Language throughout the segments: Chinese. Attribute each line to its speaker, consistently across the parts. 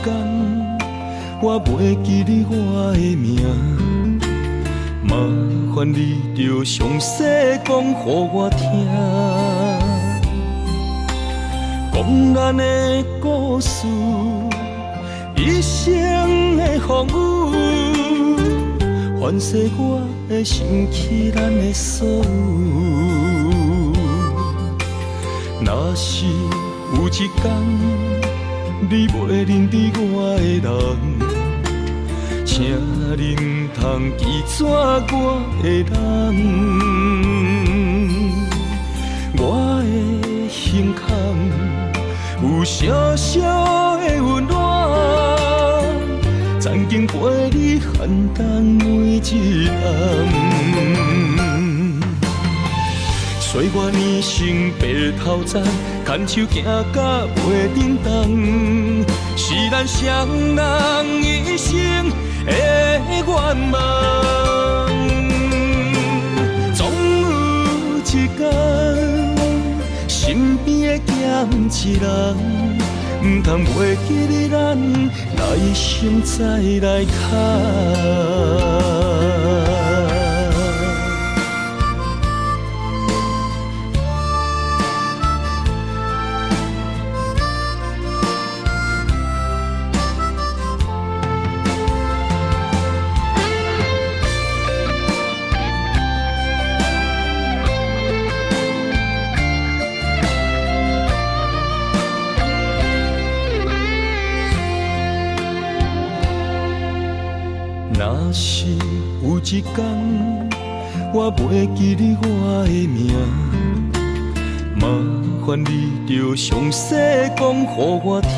Speaker 1: 天，我袂记你我的名，麻烦你着详细讲予我听，讲咱的故事，一生的风雨，反噬我的心起咱的所有。若是有一天你袂认得我的人，请你唔通记住我的人。我的胸腔有小小的温暖，曾经陪你寒冬每一暗。岁月年成白头鬃，牵手行到袂振动，是咱双人一生的愿望。总有一天，身边的咸一人，唔通袂记你咱来生再来看。若是有一天，我袂记你我的名，麻烦你着详细讲予我听，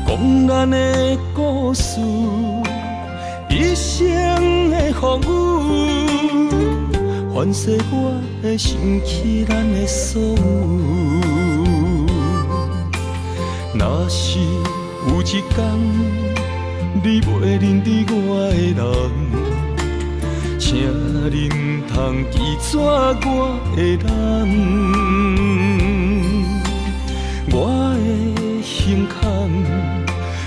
Speaker 1: 讲咱的故事，一生的风雨，反噬我的心起咱的所有。若是有一天你袂认得我的人，请你唔通记住我的人。我的胸腔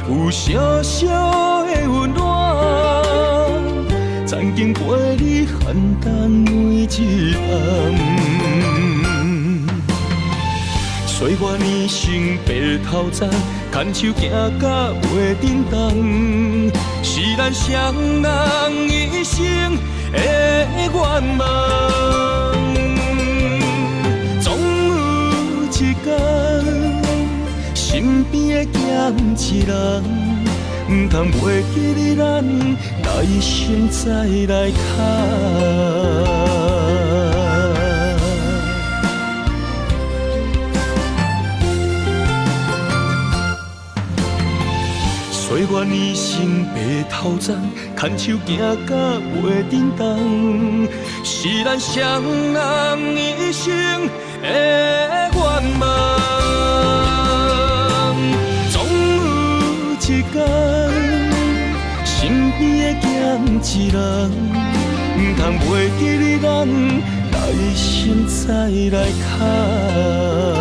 Speaker 1: 有小小的温暖，曾经陪你寒冬每一暗。岁月年成白头鬃，牵手行到袂振动，是咱双人一生的愿望。总有一天，身边的咸一人，唔通袂记你咱来生再来看。岁月年成白头鬃，牵手行到袂振动，是咱双人一生的愿望。总有一天，身边的咸一人，唔通袂记你咱来生再来看。